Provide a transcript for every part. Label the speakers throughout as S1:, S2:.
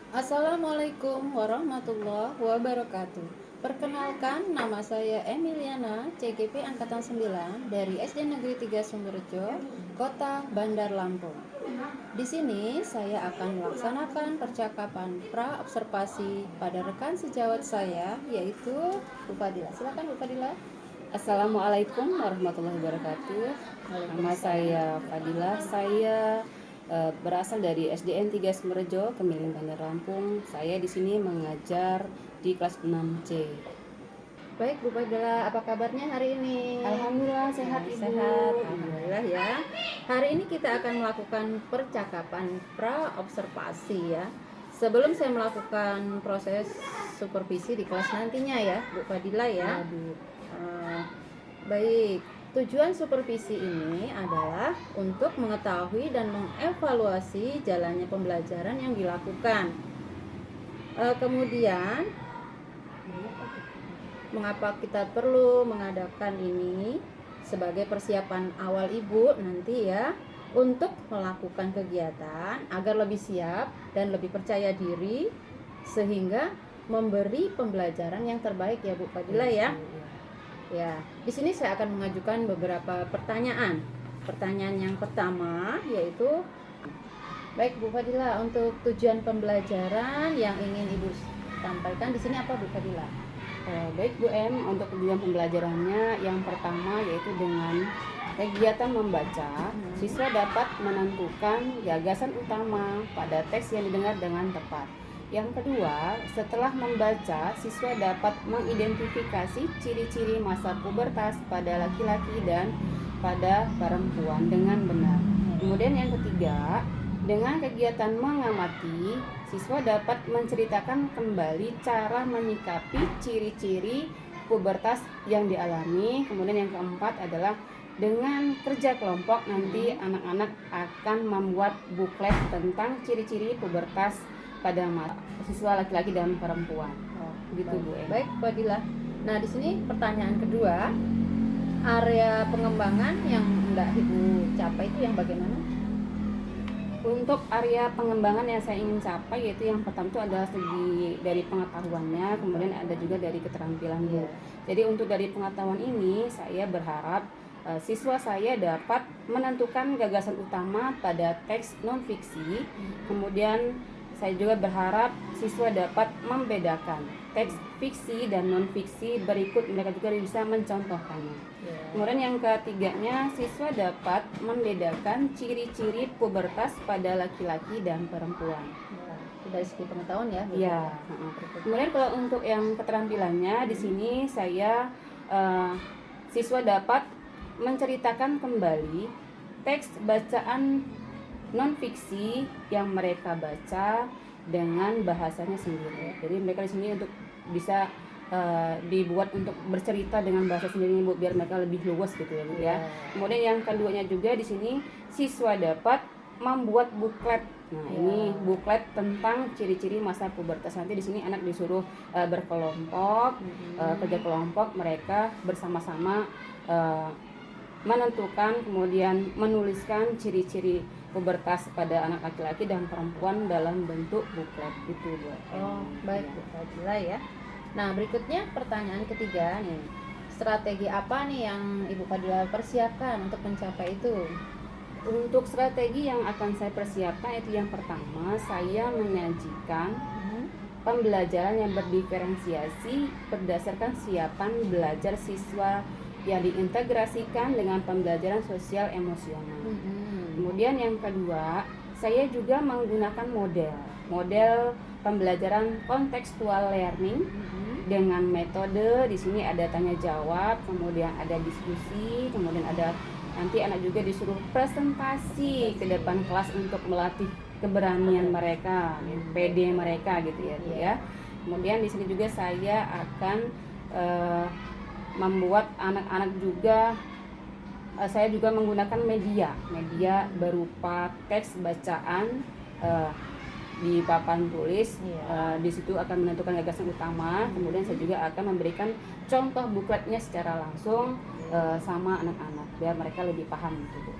S1: Assalamualaikum warahmatullahi wabarakatuh. Perkenalkan, nama saya Emiliana, CGP Angkatan 9 dari SD Negeri 3 Sumberjo, Kota Bandar Lampung. Di sini saya akan melaksanakan percakapan pra-observasi pada rekan sejawat saya, yaitu Bu Fadila. Silakan Bu Fadila.
S2: Assalamualaikum warahmatullahi wabarakatuh. Nama saya Fadila. Saya berasal dari SDN 3 Sumberjo, Kemiling Bandar Lampung. Saya di sini mengajar di kelas 6C.
S1: Baik Bu Fadila, apa kabarnya hari ini?
S2: Alhamdulillah sehat, Ibu.
S1: Sehat, alhamdulillah ya. Hari ini kita akan melakukan percakapan pra-observasi ya. Sebelum saya melakukan proses supervisi di kelas nantinya ya, Bu Fadila ya. Baik, tujuan supervisi ini adalah untuk mengetahui dan mengevaluasi jalannya pembelajaran yang dilakukan. Kemudian, mengapa kita perlu mengadakan ini sebagai persiapan awal ibu nanti ya, untuk melakukan kegiatan agar lebih siap dan lebih percaya diri sehingga memberi pembelajaran yang terbaik ya Bu Fadila ya. Ya, di sini saya akan mengajukan beberapa pertanyaan. Pertanyaan yang pertama yaitu, baik Bu Fadila, untuk tujuan pembelajaran yang ingin Ibu sampaikan di sini apa Bu Fadila?
S2: Baik Bu M, untuk tujuan pembelajarannya yang pertama yaitu dengan kegiatan membaca, siswa dapat menentukan gagasan utama pada teks yang didengar dengan tepat. Yang kedua, setelah membaca, siswa dapat mengidentifikasi ciri-ciri masa pubertas pada laki-laki dan pada perempuan dengan benar. Kemudian yang ketiga, dengan kegiatan mengamati, siswa dapat menceritakan kembali cara menyikapi ciri-ciri pubertas yang dialami. Kemudian yang keempat adalah dengan kerja kelompok, nanti anak-anak akan membuat buklet tentang ciri-ciri pubertas pada siswa laki-laki dan perempuan. Gitu Bu.
S1: Baik, Fadila. Nah, di sini pertanyaan kedua, area pengembangan yang hendak Ibu capai itu yang bagaimana?
S2: Untuk area pengembangan yang saya ingin capai yaitu yang pertama itu adalah segi dari pengetahuannya, kemudian ada juga dari keterampilan Bu. Jadi untuk dari pengetahuan ini saya berharap siswa saya dapat menentukan gagasan utama pada teks non-fiksi. Kemudian saya juga berharap siswa dapat membedakan teks fiksi dan non-fiksi, berikut mereka juga bisa mencontohkannya. Kemudian yang ketiganya, siswa dapat membedakan ciri-ciri pubertas pada laki-laki dan perempuan.
S1: Dari segi pengetahuan ya.
S2: Iya. Kemudian kalau untuk yang keterampilannya di sini saya siswa dapat menceritakan kembali teks bacaan non-fiksi yang mereka baca dengan bahasanya sendiri. Jadi mereka di sini untuk bisa dibuat untuk bercerita dengan bahasa sendiri Bu, biar mereka lebih luas gitu ya Bu ya. Kemudian yang keduanya juga di sini siswa dapat membuat buklet. Nah, ini buklet tentang ciri-ciri masa pubertas. Nanti di sini anak disuruh berkelompok, kerja kelompok, mereka bersama-sama menentukan kemudian menuliskan ciri-ciri pubertas pada anak laki-laki dan perempuan dalam bentuk buklet itu Bu.
S1: Baik Bu Fadila ya. Nah, berikutnya pertanyaan ketiga nih. Strategi apa nih yang Ibu Fadila persiapkan untuk mencapai itu?
S2: Untuk strategi yang akan saya persiapkan itu yang pertama, saya menyajikan pembelajaran yang berdiferensiasi berdasarkan siapan belajar siswa yang diintegrasikan dengan pembelajaran sosial emosional. Kemudian yang kedua, saya juga menggunakan model pembelajaran kontekstual learning dengan metode di sini ada tanya jawab, kemudian ada diskusi, kemudian ada nanti anak juga disuruh presentasi ke depan kelas untuk melatih keberanian mereka, PD mereka gitu ya Bu ya. Kemudian di sini juga saya akan membuat anak-anak juga, saya juga menggunakan media berupa teks bacaan di papan tulis. Di situ akan menentukan gagasan utama. Kemudian saya juga akan memberikan contoh bukletnya secara langsung sama anak-anak biar mereka lebih paham gitu.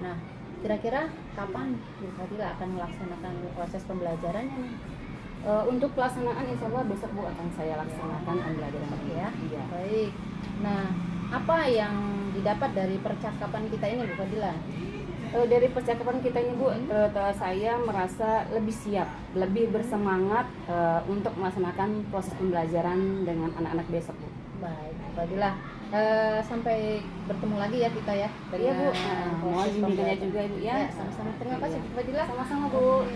S1: Nah, Kira-kira kapan Bu Fadila akan melaksanakan proses pembelajarannya nih?
S2: Untuk pelaksanaan insya Allah besok Bu akan saya laksanakan pembelajaran
S1: Ya,
S2: Iya.
S1: baik. Nah, apa yang didapat dari percakapan kita ini Bu Fadila?
S2: Dari percakapan kita ini Bu, saya merasa lebih siap, lebih bersemangat untuk melaksanakan proses pembelajaran dengan anak-anak besok Bu.
S1: Baik, Bu Fadila. Sampai bertemu lagi ya kita ya.
S2: Iya Bu,
S1: dengan
S2: mohon
S1: proses
S2: bimbingannya
S1: pembelajaran.
S2: juga Ibu ya.
S1: Ya, sama-sama. Terima kasih Bu Fadila.
S2: Sama-sama Bu.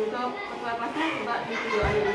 S2: Untuk ketua kelasnya coba ditunjukkan.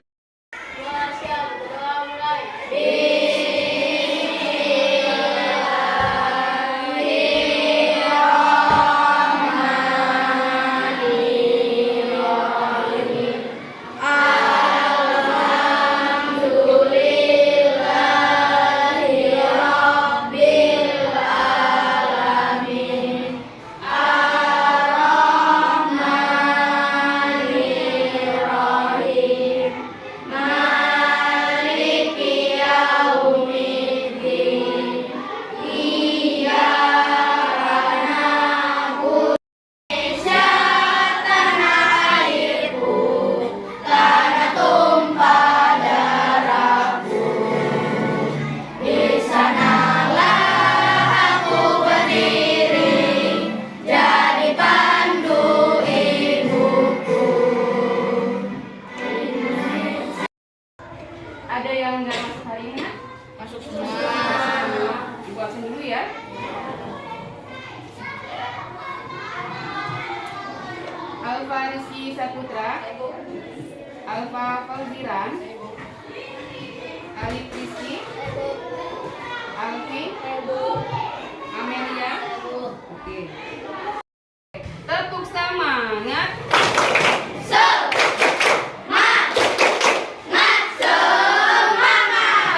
S2: Ada yang nggak masuk hari ini? Nak? Masuk semua. Ibu absen dulu ya. Alfa Rizky Saputra, Alfa Fauziran, Alif Rizky, Alfi, Amelia. Oke. Tepuk semangat.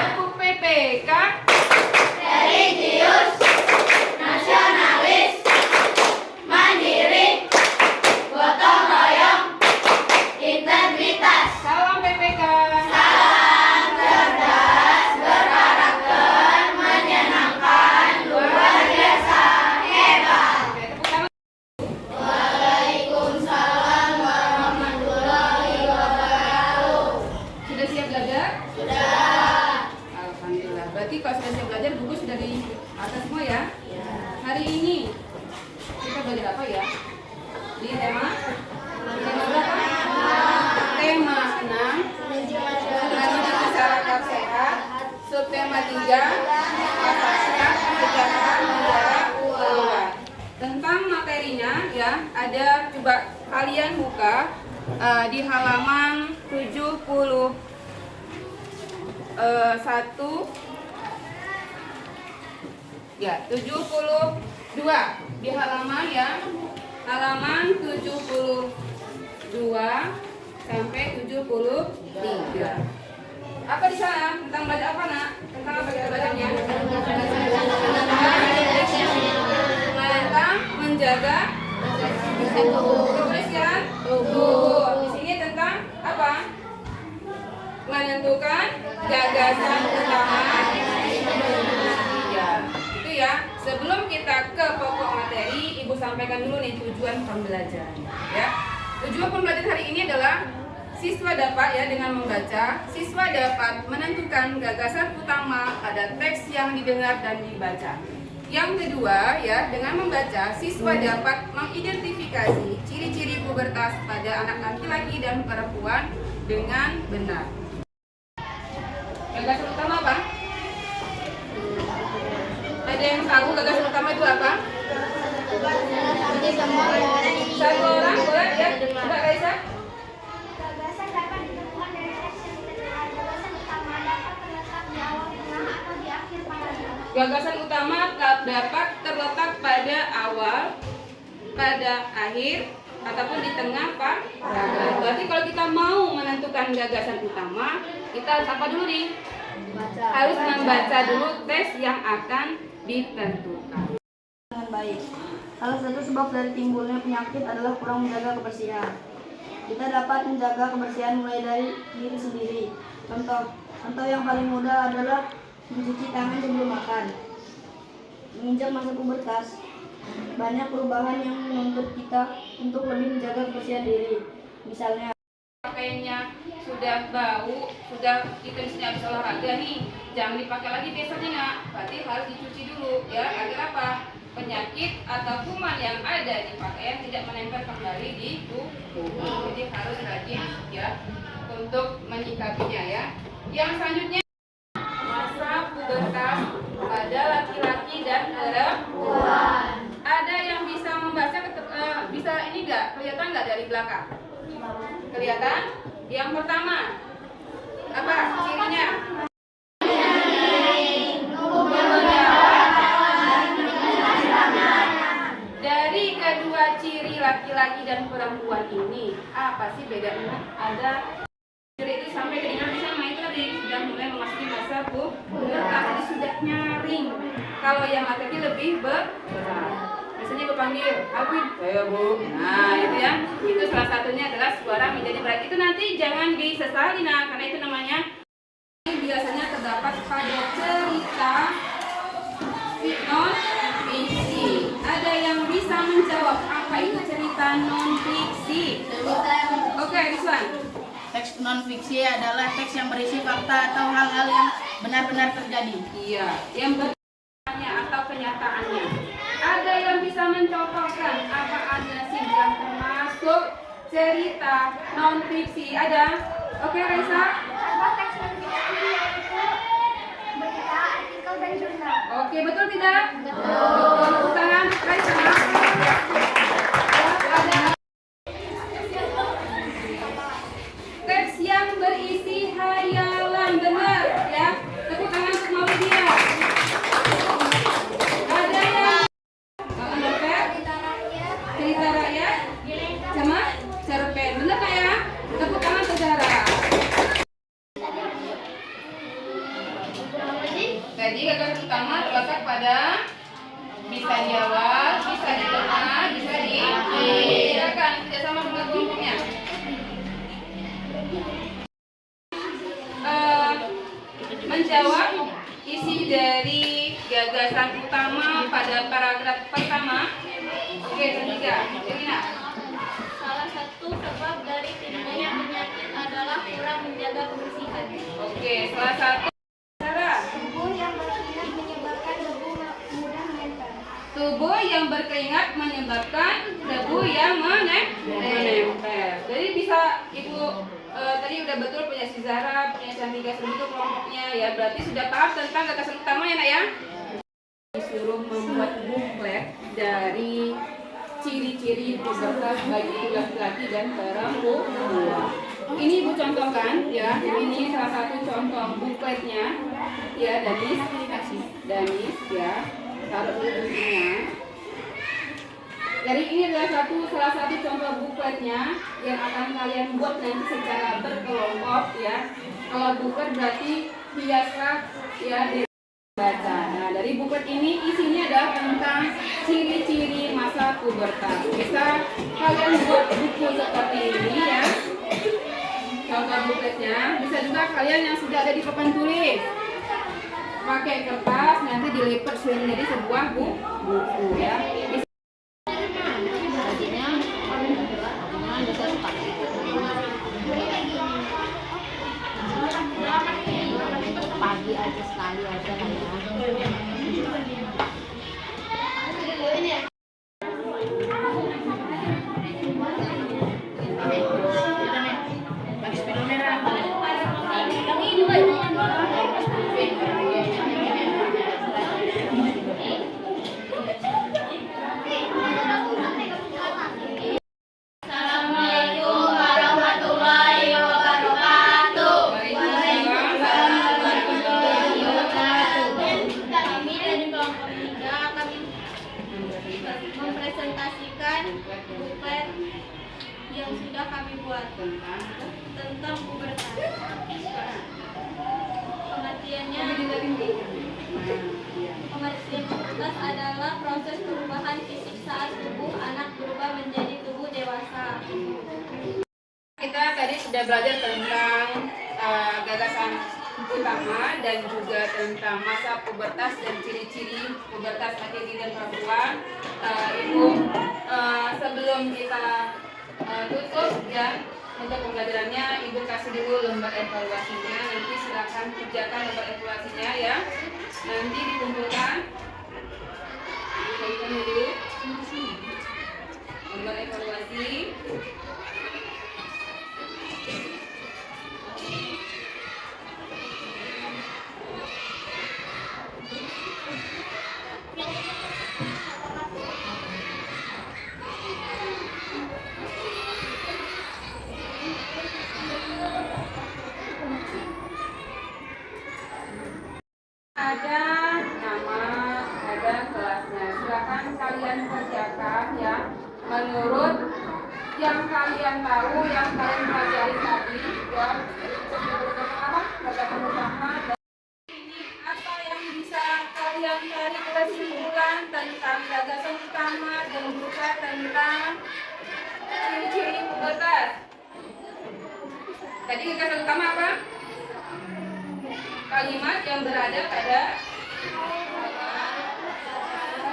S2: Tepuk PPK. Salam PPK. Oke, tepuk tangan. Sudah siap belajar? Sudah. Alhamdulillah. Berarti kalau sudah siap belajar, buku sudah di atas semua ya? Hari ini kita belajar apa ya? Di tema? Tema berapa? Tema 6. Mendidik masyarakat sehat. Subtema 3. Akhlak, kesejahteraan negara luar. Tentang materinya ya, ada coba kalian buka di halaman 71 ya 72 di halaman ya, halaman 72 sampai 73. Apa di sana? Tentang belajar apa, Nak? Tentang apa kita belajarnya? Tentang menjaga kebersihan tubuh. Di sini tentang apa? Menentukan gagasan utama. Ya, itu ya. Sebelum kita ke pokok materi, Ibu sampaikan dulu nih tujuan pembelajaran. Ya, tujuan pembelajaran hari ini adalah siswa dapat ya dengan membaca, siswa dapat menentukan gagasan utama pada teks yang didengar dan dibaca. Yang kedua ya, dengan membaca, siswa dapat mengidentifikasi ciri-ciri pubertas pada anak laki-laki dan perempuan dengan benar. Gagasan utama apa? Ada yang tahu gagasan utama itu apa? Satu orang boleh ya? Coba Raisa.
S3: Gagasan dapat ditemukan dari teks yang didengar. Gagasan utama dapat terletak di awal, tengah, atau di akhir paragraf.
S2: Gagasan utama dapat terletak pada awal, pada akhir, ataupun di tengah paragraf. Berarti kalau kita mau menentukan gagasan utama, kita harus apa dulu nih? Harus membaca dulu teks yang akan ditentukan.
S1: Dengan baik.
S4: Salah satu sebab dari timbulnya penyakit adalah kurang menjaga kebersihan. Kita dapat menjaga kebersihan mulai dari diri sendiri. Contoh yang paling mudah adalah mencuci tangan sebelum makan. Menginjak masa pubertas, banyak perubahan yang menuntut kita untuk lebih menjaga kebersihan diri. Misalnya,
S2: pakaiannya sudah bau, sudah kita misalnya habis olahraga nih, jangan dipakai lagi besoknya nggak, berarti harus dicuci dulu ya, agar apa? Penyakit atau kuman yang ada di pakaian tidak menempel kembali di tubuh. Jadi harus rajin ya untuk menyikapinya ya. Yang selanjutnya, masa pubertas pada laki-laki dan perempuan. Ada yang bisa membaca, bisa ini nggak, kelihatan nggak dari belakang? Kelihatan? Yang pertama, apa cirinya? Dari kedua ciri laki-laki dan perempuan ini, apa sih bedanya? Ada ciri itu sampai kedengaran sama itu tadi sudah mulai memasuki masa pubertas, jadi sudah nyaring. Kalau yang laki-laki lebih berat. Biasanya gue panggil, Alvin, ayo bu. Nah itu ya, itu salah satunya adalah suara menjadi berat. Itu nanti jangan disesali, nah karena itu namanya biasanya terdapat pada cerita non fiksi. Ada yang bisa menjawab apa itu cerita non fiksi? Oke, this one.
S4: teks non-fiksi adalah teks yang berisi fakta atau hal-hal yang benar-benar terjadi.
S2: Iya, yang bertanya atau kenyataannya. Ada yang bisa mencontohkan apa aja sih yang termasuk cerita non fiksi? Ada? Oke, Raisa.
S3: Contoh teks non-fiksi yaitu berita, artikel, dan jurnal.
S2: Oke, betul tidak? Betul. Tepuk tangan, Raisa. Ada teks yang berisi hayalan, benar ya? Tepuk tangan untuk Maulidia. Ada yang cerita rakyat sama cerpen, benar nggak ya? Tepuk tangan saudara. Jadi gagasan utama terletak pada bisa di awal, bisa di tengah, bisa di silakan tidak sama dengan kelompoknya. Menjawab isi dari gagasan utama pada paragraf pertama. Oke, ketiga, Irina.
S3: Salah satu sebab dari timbulnya penyakit adalah kurang menjaga kebersihan.
S2: Oke, salah satu Sarah.
S3: Tubuh yang berkeringat menyebabkan debu mudah menempel.
S2: Tubuh yang berkeringat menyebabkan debu yang menempel. Jadi bisa Ibu tadi udah betul punya si Zara, punya Cantika itu kelompoknya ya. Berarti sudah paham tentang gagasan utama ya nak ya? Disuruh membuat buklet dari ciri-ciri pubertas baik itu laki-laki dan perempuan. Ini Ibu contohkan ya. Ini salah satu contoh bukletnya ya, Danis ya. Taruh dulu bukunya. Jadi ini adalah salah satu contoh bukletnya yang akan kalian buat nanti secara berkelompok ya. Kalau buklet berarti biasa ya dibaca. Nah dari buklet ini isinya adalah tentang ciri-ciri masa pubertas. Bisa kalian buat buku seperti ini ya. Contoh bukletnya. Bisa juga kalian yang sudah ada di papan tulis. Pakai kertas nanti dilipat menjadi sebuah buku ya.
S1: Pagi aja sekali aja lah ya.
S3: Mempresentasikan buklet yang sudah kami buat tentang pubertas. Pengertiannya, pengertian pubertas adalah proses perubahan fisik saat
S2: belajar tentang gagasan utama dan juga tentang masa pubertas dan ciri-ciri pubertas laki-laki dan perempuan. Ibu, sebelum kita tutup ya untuk pembelajarannya, Ibu kasih dulu lembar evaluasinya. Nanti silakan kerjakan lembar evaluasinya ya. Nanti dikumpulkan. Dikumpulkan dulu lembar evaluasi. Ada nama, ada kelasnya. Silakan kalian kerjakan ya menurut yang kalian tahu, yang kalian pelajari tadi ya. Gagasan utama. Ini apa yang bisa kalian tarik kesimpulan tentang gagasan utama dan juga tentang ciri-ciri pubertas? Tadi gagasan utama apa? Kalimat yang berada pada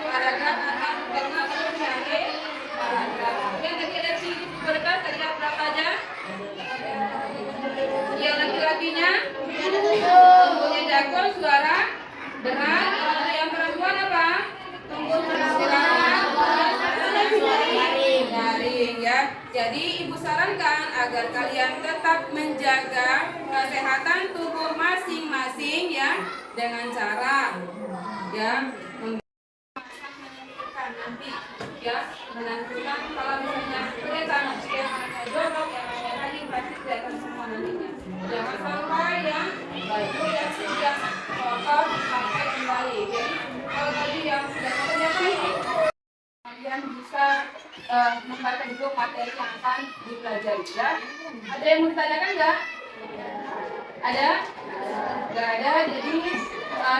S2: paragraf atau kalimat bercari paragraf. Yang tadi ada ciri pubertas tadi berapa aja? Yang laki-lakinya tumbuhnya jagon, suara berat. Kalau yang perempuan apa? Tumbuhnya suara nyaring ya. Jadi ibu sarankan agar kalian tetap menjaga kesehatan tubuh masing-masing ya dengan cara ya menentukan nanti ya menentukan kalau misalnya kelihatan yang ada jorok yang ada lagi pasti kelihatan semua nantinya. Jangan sampai yang baju yang sudah kotor dipakai kembali. Jadi kalau tadi yang sudah kotor dipakai, kalian bisa membaca dulu materi yang akan dipelajari ya. Ada yang mau ditanyakan nggak? Ada? Nggak ada. Jadi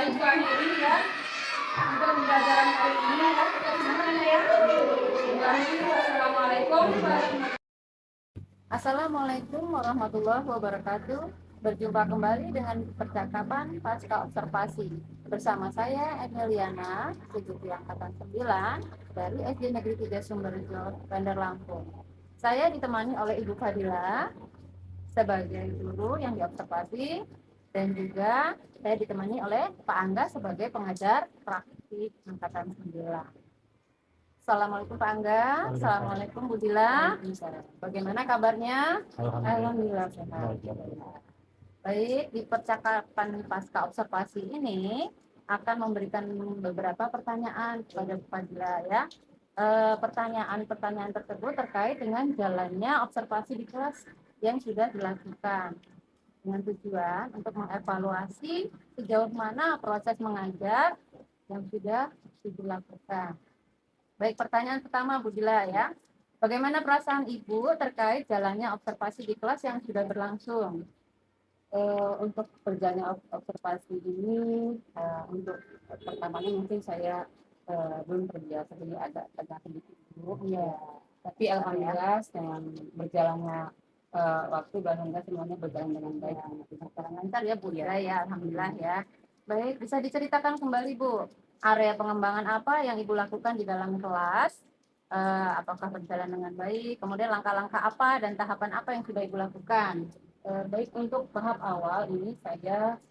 S2: ibu akhiri ya untuk pembelajaran kali ini ya. Kita semuanya ya. Ibu akhiri. Wassalamualaikum warahmatullahi wabarakatuh.
S1: Assalamualaikum warahmatullahi wabarakatuh. Berjumpa kembali dengan percakapan pasca observasi bersama saya Emiliana, siswi angkatan 9 dari SD Negeri 3 Sumberjo, Bandar Lampung. Saya ditemani oleh Ibu Fadila sebagai guru yang diobservasi dan juga saya ditemani oleh Pak Angga sebagai pengajar praktik angkatan 9. Assalamualaikum Pak Angga. Assalamualaikum Bu Dila. Bagaimana kabarnya? Alhamdulillah sehat. Baik, di percakapan pasca observasi ini akan memberikan beberapa pertanyaan kepada Bu Fadila ya. Pertanyaan-pertanyaan tersebut terkait dengan jalannya observasi di kelas yang sudah dilakukan dengan tujuan untuk mengevaluasi sejauh mana proses mengajar yang sudah dilakukan. Baik, pertanyaan pertama Bu Dila ya. Bagaimana perasaan Ibu terkait jalannya observasi di kelas yang sudah berlangsung? Untuk berjalannya observasi ini, untuk pertamanya mungkin saya belum terbiasa, jadi agak sedikit dulu. Ya. Tapi alhamdulillah dengan berjalannya waktu, alhamdulillah semuanya berjalan dengan baik. Sekarang lancar ya Bu ya, alhamdulillah ya. Baik, bisa diceritakan kembali Bu, area pengembangan apa yang Ibu lakukan di dalam kelas? Apakah berjalan dengan baik? Kemudian langkah-langkah apa dan tahapan apa yang sudah Ibu lakukan? Baik, untuk tahap awal ini saya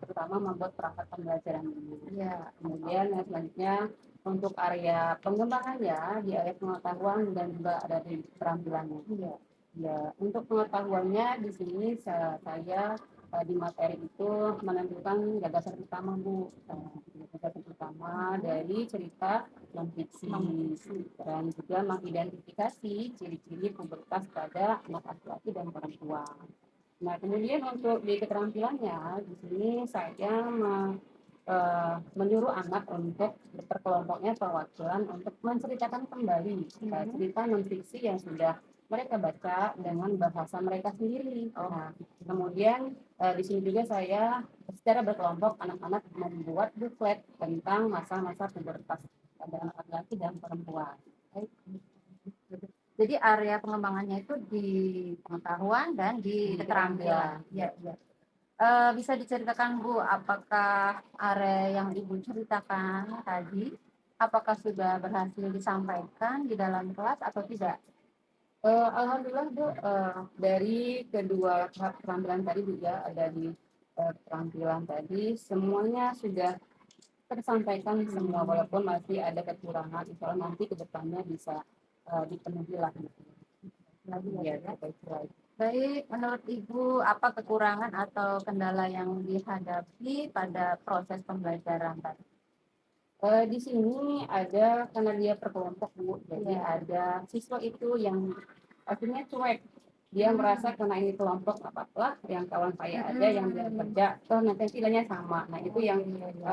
S1: pertama membuat perangkat pembelajaran ini. Ya, kemudian yang selanjutnya untuk area pengembangannya di area pengetahuan dan juga ada di keterampilannya. Ya, ya, untuk pengetahuannya di sini saya di materi itu menentukan gagasan utama Bu, gagasan utama dari cerita non fiksi dan juga mengidentifikasi ciri-ciri pubertas pada anak laki-laki dan perempuan. Nah, kemudian untuk di keterampilannya di sini saya menyuruh anak untuk berkelompoknya perwakilan untuk menceritakan kembali cerita non fiksi yang sudah mereka baca dengan bahasa mereka sendiri. Nah, kemudian di sini juga saya secara berkelompok anak-anak membuat buklet tentang masa-masa pubertas pada anak laki-laki dan perempuan. Jadi area pengembangannya itu di pengetahuan dan di keterampilan. Ya, ya. Bisa diceritakan Bu, apakah area yang Ibu ceritakan tadi, apakah sudah berhasil disampaikan di dalam kelas atau tidak?
S2: Alhamdulillah Bu, dari kedua tahap keterampilan tadi juga ada di keterampilan tadi semuanya sudah tersampaikan semua walaupun masih ada kekurangan. Insya Allah nanti kedepannya bisa dipenuhi lah.
S1: Lagi
S2: Ya,
S1: ya.
S2: baik.
S1: Baik, menurut Ibu apa kekurangan atau kendala yang dihadapi pada proses pembelajaran tadi?
S2: Di sini ada karena dia per kelompok Bu, jadi
S1: Iya.
S2: ada siswa itu yang akhirnya cuek. Dia merasa karena ini kelompok nggak apa-apa, yang kawan saya aja yang biar kerja, toh nanti nilainya sama. Nah itu yang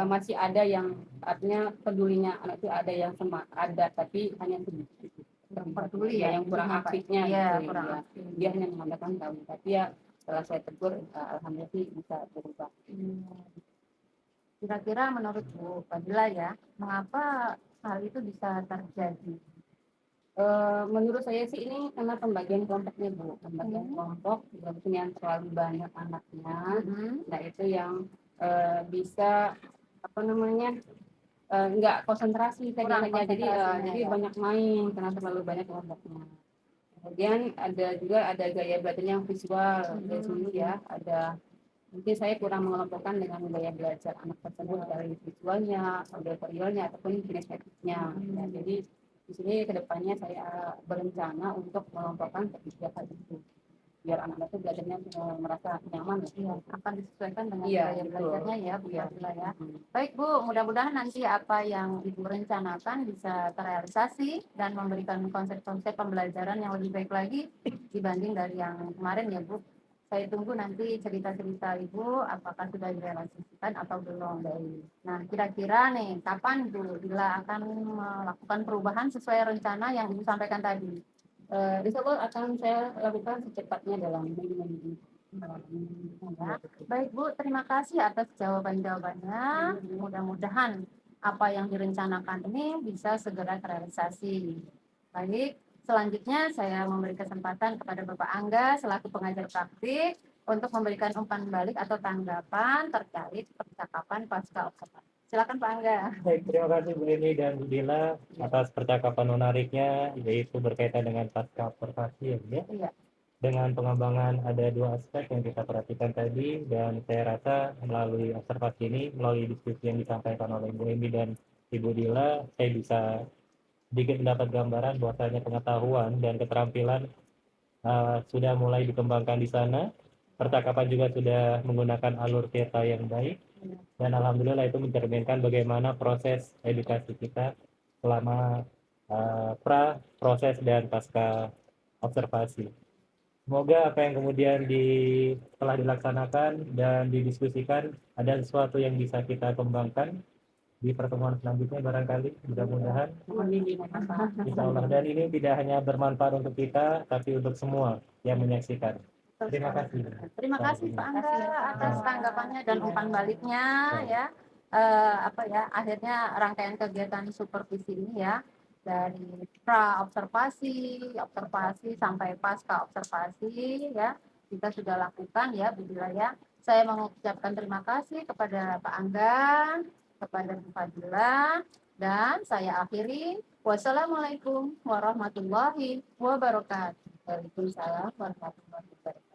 S2: masih ada yang artinya pedulinya anak itu ada yang sama, ada tapi hanya sedikit.
S1: Peduli ya,
S2: Yang kurang
S1: intinya, Pak.
S2: aktifnya
S1: Iya,
S2: gitu
S1: kurang
S2: ya.
S1: aktif.
S2: Dia hanya mengandalkan tahu, tapi ya setelah saya tegur, alhamdulillah sih bisa berubah.
S1: Kira-kira menurut Bu Fadila ya, mengapa hal itu bisa terjadi?
S2: Menurut saya sih ini karena pembagian kelompoknya Bu, pembagian kelompok walaupun yang terlalu banyak anaknya, nah itu yang bisa apa namanya nggak konsentrasi
S1: Kurang
S2: kegiatannya, jadi
S1: konsentrasinya
S2: jadi
S1: ya.
S2: banyak main karena terlalu banyak kelompoknya. Kemudian ada juga ada gaya belajarnya yang visual dari sini ya, ada mungkin saya kurang mengelompokkan dengan gaya belajar anak tersebut dari visualnya, auditorialnya ataupun kinestetiknya. Ya, jadi di sini kedepannya saya berencana untuk mengelompokkan ketiga hal itu biar anak-anak itu belajarnya merasa nyaman.
S1: Iya, akan disesuaikan dengan
S2: Iya,
S1: gaya
S2: betul.
S1: belajarnya ya Bu
S2: Iya.
S1: Fadila ya. Baik Bu, mudah-mudahan nanti apa yang Ibu rencanakan bisa terrealisasi dan memberikan konsep-konsep pembelajaran yang lebih baik lagi dibanding dari yang kemarin ya Bu. Saya tunggu nanti cerita-cerita Ibu apakah sudah direalisasikan atau belum. Nah, kira-kira nih kapan Bu bila akan melakukan perubahan sesuai rencana yang Ibu sampaikan tadi?
S2: Insya Allah akan saya lakukan secepatnya dalam minggu ini.
S1: Ya. Baik Bu, terima kasih atas jawaban-jawabannya. Mudah-mudahan apa yang direncanakan ini bisa segera terrealisasi. Baik, selanjutnya saya memberi kesempatan kepada Bapak Angga selaku pengajar praktik untuk memberikan umpan balik atau tanggapan terkait percakapan pasca observasi. Silakan Pak Angga.
S5: Baik, terima kasih Bu Eni dan Bu Dila atas percakapan menariknya, yaitu berkaitan dengan pasca observasi ya.
S1: Iya.
S5: Dengan pengembangan ada dua aspek yang kita perhatikan tadi, dan saya rasa melalui observasi ini, melalui diskusi yang disampaikan oleh Bu Eni dan Ibu Dila, saya bisa sedikit mendapat gambaran bahwasanya pengetahuan dan keterampilan sudah mulai dikembangkan di sana. Percakapan juga sudah menggunakan alur theta yang baik, dan alhamdulillah itu mencerminkan bagaimana proses edukasi kita selama proses dan pasca observasi. Semoga apa yang kemudian telah dilaksanakan dan didiskusikan ada sesuatu yang bisa kita kembangkan di pertemuan selanjutnya barangkali, mudah-mudahan. Insya Allah, dan ini tidak hanya bermanfaat untuk kita tapi untuk semua yang menyaksikan. Terima kasih.
S1: Terima kasih Pak Angga atas tanggapannya dan umpan baliknya ya. Akhirnya rangkaian kegiatan supervisi ini ya dari pra observasi, observasi sampai pasca observasi ya kita sudah lakukan ya Bu Dila ya. Saya mengucapkan terima kasih kepada Pak Angga, kepada Bu Fadila, dan saya akhiri. Wassalamualaikum warahmatullahi wabarakatuh. Waalaikumsalam warahmatullahi wabarakatuh.